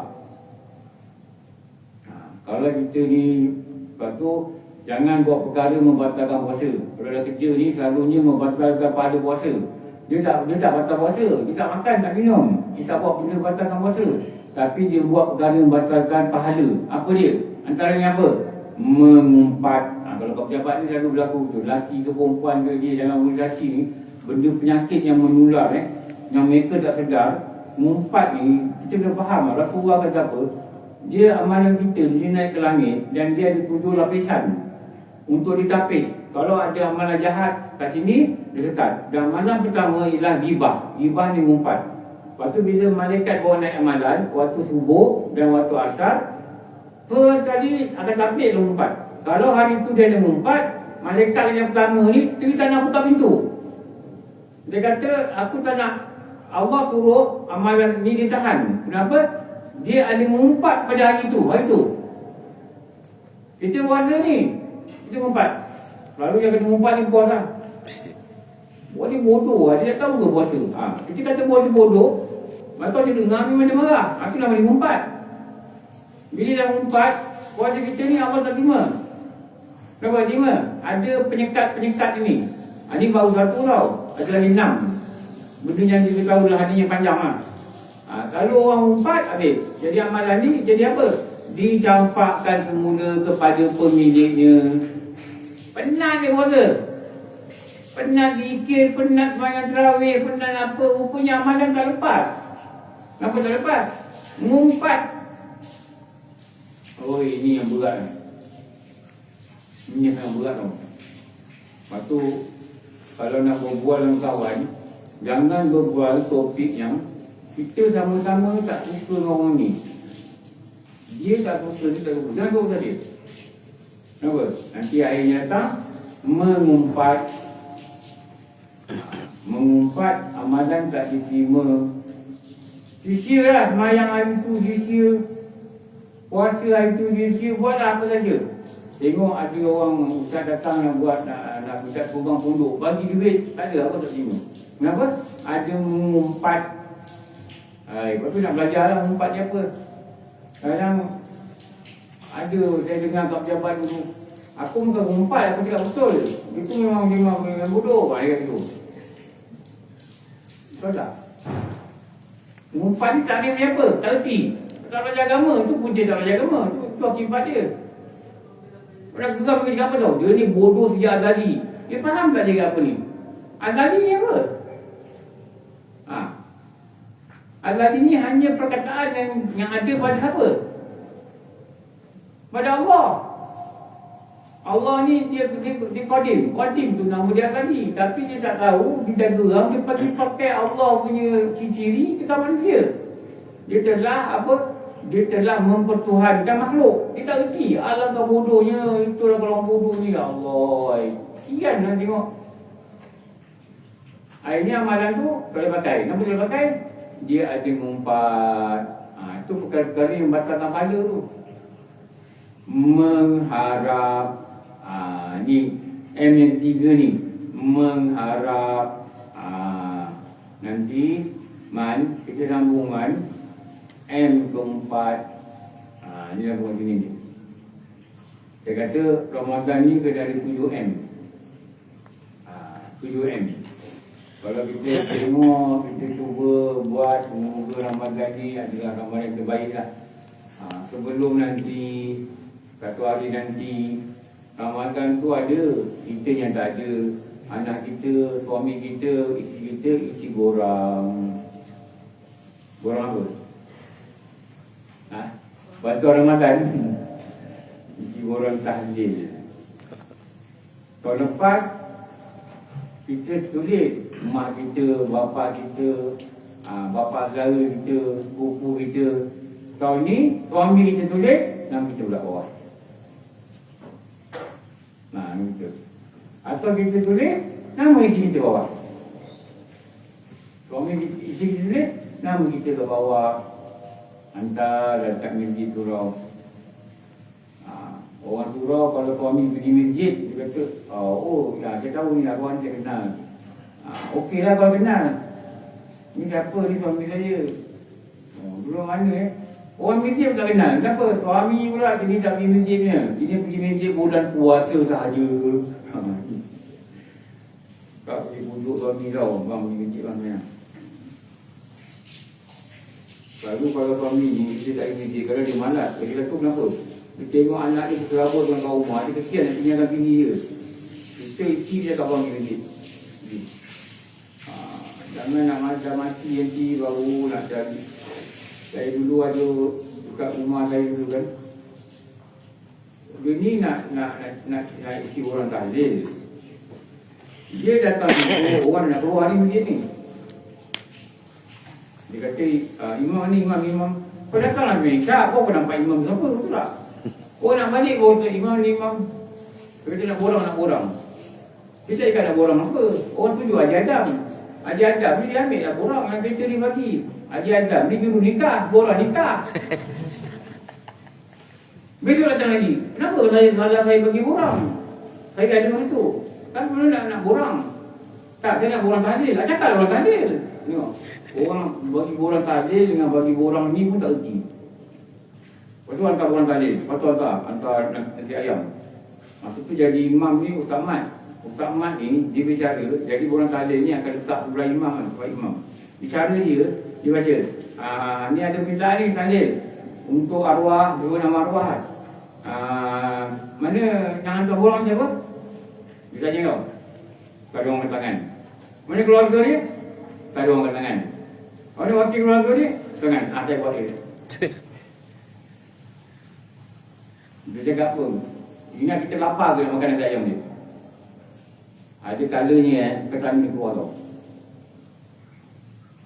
Kalau kita ni, lepas tu jangan buat perkara membatalkan puasa. Kalau dah kerja ni selalunya membatalkan pada puasa. Dia tak batal puasa, dia tak makan, tak minum, dia tak buat benda membatalkan puasa. Tapi dia buat perkara membatalkan pahala. Apa dia? Antaranya apa? Mengumpat. Kalau kau pejabat ni selalu berlaku tu, lelaki ke perempuan ke dia dalam organisasi ni, benda penyakit yang menular yang mereka tak sedar. Mengumpat ni, kita kena faham Rasulullah kata apa? Dia amalan kita, dia naik ke langit dan dia ada 7 lapisan untuk ditapis. Kalau ada amalan jahat kat sini, dia sekat. Dan amalan pertama ialah ghibah. Ghibah ni mengumpat. Lepas tu bila malaikat bawa naik amalan, waktu subuh dan waktu asar, first kali akan tapis dia mengumpat. Kalau hari tu dia ada mengumpat, malaikat yang pertama ni, dia tak nak buka pintu. Dia kata, aku tak nak, Allah suruh amalan ni ditahan. Kenapa? Dia ada mengumpat pada hari tu. Kita puasa ni, kita mengumpat. Lalu yang kata mengumpat ni puasa. Buat ni bodoh lah, dia tak tahu ke puasa. Kita kata buat ni bodoh, maka dia dengar ni macam marah. Aku nama dia mengumpat. Bila dah mengumpat, puasa kita ni Allah tak terima. Kenapa tak terima? Ada penyekat-penyekat ni. Ini baru satu tau, ada lagi 6. Benda yang kita tahu lah hadinya panjang lah. Kalau orang mengumpat, habis. Jadi amalan ni jadi apa? Dicampakkan semula kepada pemiliknya. Penat dia puasa. Penat zikir, penat sembahyang tarawih, penat apa. Rupanya amalan tak lepas. Kenapa tak lepas? Mengumpat. Oh, ini yang berat ni. Ini yang sangat berat tau. Lepas tu, kalau nak berbual dengan kawan, jangan berbual topik yang kita sama-sama tak suka dengan orang ni. Dia tak suka, dia tak suka. Jangan suka dia. Kenapa? Nanti akhirnya datang mengumpat. Mengumpat, amalan tak diterima. Sia-sia lah semayang hari tu, sia-sia. Puasa hari tu, sia-sia. Buatlah apa saja. Tengok ada orang ustaz datang yang buat nak buat program pondok, bagi duit, tak ada, apa tak terima. Kenapa? Ada mengumpat. Lepas tu nak belajar lah mengumpat ni apa. Kadang ada, saya dengar kat pejabat dulu, aku bukan mengumpat, aku cakap betul. Itu memang bodoh. Dia kata tu. Betul tak? Mengumpat ni tak ada apa, tak erti. Tak belajar agama, itu punca tak belajar agama. Itu akibat dia. Orang geram dia cakap apa tau? Dia ni bodoh sejak Azali. Dia faham tak dia apa ni? Azali ni apa? Azali ni hanya perkataan yang ada pada siapa? Pada Allah. Allah ni dia Qadim. Qadim tu nama dia Azali. Tapi dia tak tahu, dia dah geram, dia pergi pakai Allah punya ciri-ciri dekat manusia. Dia telah apa? Dia telah mempertuhankan makhluk. Dia tak erti. Alangkah bodohnya. Itulah kalau orang bodoh ni. Ya Allah. Kian lah tengok. Akhirnya amalan tu boleh pakai. Kenapa boleh pakai? Dia ada mengumpat. Itu perkara-perkara yang batalkan pahala tu. Mengharap. Ni M yang 3 ni. Mengharap. Nanti man, kita sambung man. M keempat. Ni dah buat sini ni. Saya kata Ramadan ni kena ada 7M. 7M. Kalau kita tengok, kita cuba buat, semoga Ramadan ni adalah Ramadan yang terbaik lah. Sebelum nanti, satu hari nanti, Ramadan tu ada, kita yang tak ada. Anak kita, suami kita, isteri kita, isi borang. Borang apa? Bantu Ramadan. Isi borang tahlil. Tahun lepas, kita tulis mak kita, bapa kita, bapa saudara kita, sepupu kita. Tahun ni, suami kita tulis, nama kita pula bawah. kita. Atau kita tulis nama isteri kita bawah. Suami isteri kita tulis nama kita ke bawah. Hantar dekat masjid surau. Orang surau kalau suami pergi masjid, dia kata, oh ya, saya tahu ni arwah saya kenal. Okeylah kalau kenal. Ni siapa ni suami saya? Dulu mana orang masjid pun tak kenal. Kenapa? Suami pula jadi tak pergi masjidnya. Dia pergi masjid bulan puasa sahaja. Tak pergi pujuk suami tau. Bang pergi masjid bang saya. Lalu kalau suami ni, dia tak pergi masjid. Kalau dia malas, dia kata kenapa? Dia tengok anak dia berserabut dengan kat rumah. Dia kesian nak tinggalkan bini dia. Kita isi dia kat bang pergi masjid. Jangan nak mati nanti baru nak cari. Saya dulu ada dekat rumah saya dulu kan. Dia ni nak isi orang tahlil. Dia datang orang nak keluar ni masjid ni. Dia kata, imam. Kau datanglah Malaysia, kau nampak imam siapa? Betul tak? Kau nak balik kau kata imam. Dia kata nak borang. Dia tak ikat nak borang apa? Orang tuju Haji Adam. Haji Adam ni dia ambil lah borang yang kereta ni bagi. Haji Adam ni juru nikah, borang nikah. Besok datang lagi. Kenapa saya bagi borang? Saya ada macam tu. Kan sebenarnya nak borang. Tak, saya nak borang tahlil. Cakap lah borang tahlil. Tengok. Orang bagi borang tahlil dengan bagi borang ni pun tak erti. Lepas tu hantar borang tahlil. Lepas tu hantar nasi ayam. Masa tu jadi imam ni Ustaz Mat. Ustaz Mat ni dia bicara. Jadi borang tahlil ni akan letak sebelah imam kan. Sebelah imam. Bicara dia baca. Ni ada permintaan ni tahlil. Untuk arwah, dua nama arwah. Mana yang hantar borang siapa? Dia tanya kau. Tak ada orang angkat tangan. Mana keluarga dia? Tak ada orang angkat tangan. Mana wakil keluarga dia? Tangan. Saya buat dia. Dia cakap apa? Ingat kita lapar ke nak makan nasi ayam dia? Ada kalanya ketan ni keluar tau.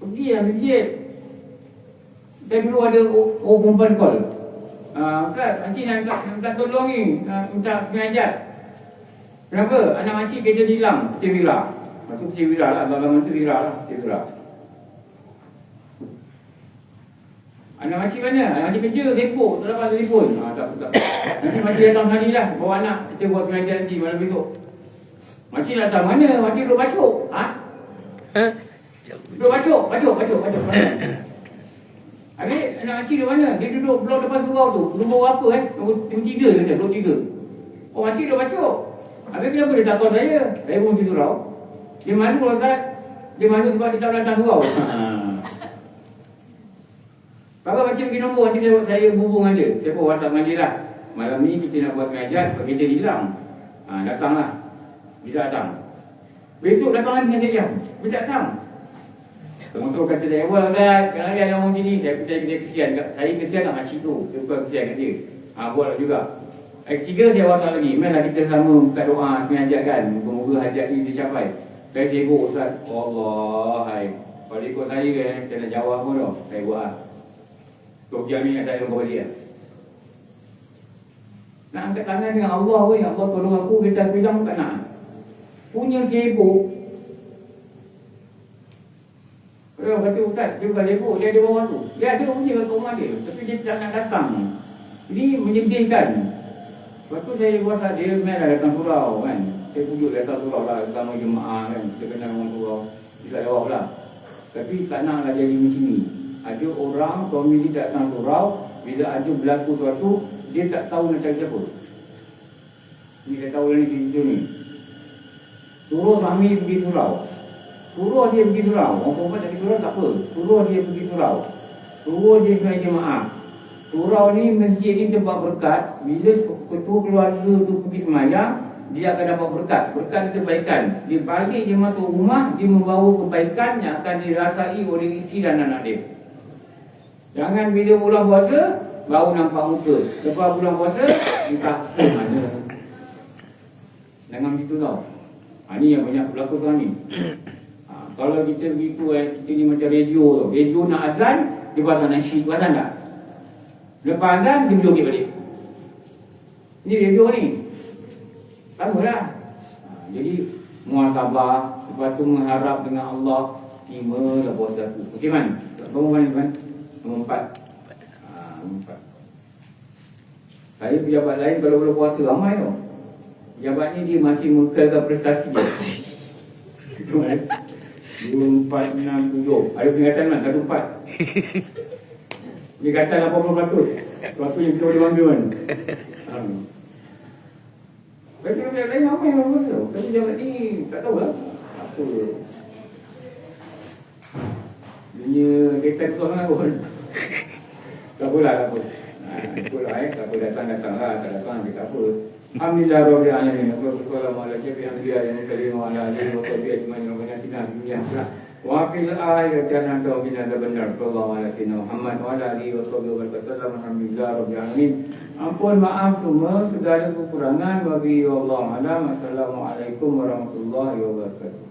Pergi lah masjid. Saya dulu ada orang perempuan call. Ustaz, makcik nak tolong ni. Minta pengajar. Kenapa? Anak makcik kerja hilang. Peti Wira. Maksud Peti Wira lah. Abang-abang tu Wira lah. Peti Wira. Anak makcik mana? Anak makcik kerja, sibuk. Tak dapat telefon. Tak. Nanti makcik datang hari lah. Bawa anak. Kita buat pengajian nanti malam besok. Makcik datang mana? Makcik duduk bacok. Duduk bacok. Habis anak makcik duduk mana? Dia duduk blok depan surau tu. Nombor apa Nombor 3 dia. Blok 3. Oh, makcik duduk bacok. Habis kenapa dia tak call saya? Saya pun pergi surau. Dia malu Ustaz. Dia malu sebab dia tak datang surau. Kalau macam pergi nombor, nanti saya hubung dengan dia. Saya pun WhatsApp dengan dia lah. Malam ni kita nak buat pengajian, kita hilang. Datanglah. Dia datang. Besok datang lagi dengan dia. Dia datang. Untuk kata dia, wah Ustaz, kalau ada orang macam ni, saya kesian. Saya kesian nak makcik tu. Saya bukan kesian kat dia. Buatlah juga. Ketiga saya WhatsApp lagi. Memanglah kita sama buka doa pengajian kan. Moga-moga hajat ni dicapai. Saya sibuk Ustaz. Allah, hai. Kalau ikut saya kan, saya nak jawab pun tau. Saya buat lah. Kau jamin nak saya kau balik lah. Nak angkat tangan dengan Allah pun. Allah tolong aku, kita bilang tak nak. Punya sibuk. Kalau kata Ustaz, dia bukan sibuk, dia ada bawah tu. Dia ada punya kat rumah dia. Tapi dia tak nak datang. Ini menyedihkan. Lepas tu saya WhatsApp dia, memang datang surau kan. Saya pujuk datang surau lah, sama jemaah kan. Kita kenal orang surau. Dia tak jawab lah. Tapi tak naklah jadi macam ni. Ada orang, suami dia datang surau. Bila ada berlaku sesuatu, dia tak tahu nak cari siapa. Ni dia tahu yang ni cerita ni. Suruh suami pergi surau. Suruh dia pergi surau. Orang perempuan tak pergi surau tak apa. Suruh dia pergi surau. Suruh dia kena jemaah. Surau ni, masjid ni tempat berkat. Bila ketua keluarga tu pergi semayang, dia akan dapat berkat. Berkat itu kebaikan. Dia balik dia masuk rumah, dia membawa kebaikan yang akan dirasai oleh isteri dan anak dia. Jangan bila bulan puasa, baru nampak muka. Lepas bulan puasa, entah mana. Jangan begitu tau. Ini yang banyak berlaku sekarang ni. Kalau kita begitu, kita ni macam radio tau. Radio nak azan, dia pasang nasyid. Azan tak? Lepas azan, dia berjoget balik. Ini radio ni. Sama lah. Jadi muhasabah, lepas tu mengharap dengan Allah, timalah puasa aku. Okey man? Nombor mana man? Nombor 4. Nombor 4. Saya pejabat lain kalau boleh puasa ramai tau. Pejabat ni dia masih mengekalkan prestasi dia. 2, 4, 6, 7. Ada peringatan man, 1, 4. Dia kata 80%. Suatu yang kita boleh bangga man. Pejabat lain ramai yang puasa. Tapi pejabat ni tak tahu lah. Apa. Dunia kereta tu sangat pun. Tak apalah, tak apa. Itulah tak apa, datang lah, tak datang dia tak apa. Alhamdulillah Rabbil Alamin. Wassalamualaikum warahmatullahi wabarakatuh. Wa fil akhirati hasanatan wa qina adzabannar. Sallallahu alaihi Muhammad wa ala alihi wasallam. Alhamdulillah Rabbil Alamin. Ampun maaf semua segala kekurangan bagi Allah. Assalamualaikum warahmatullahi wabarakatuh.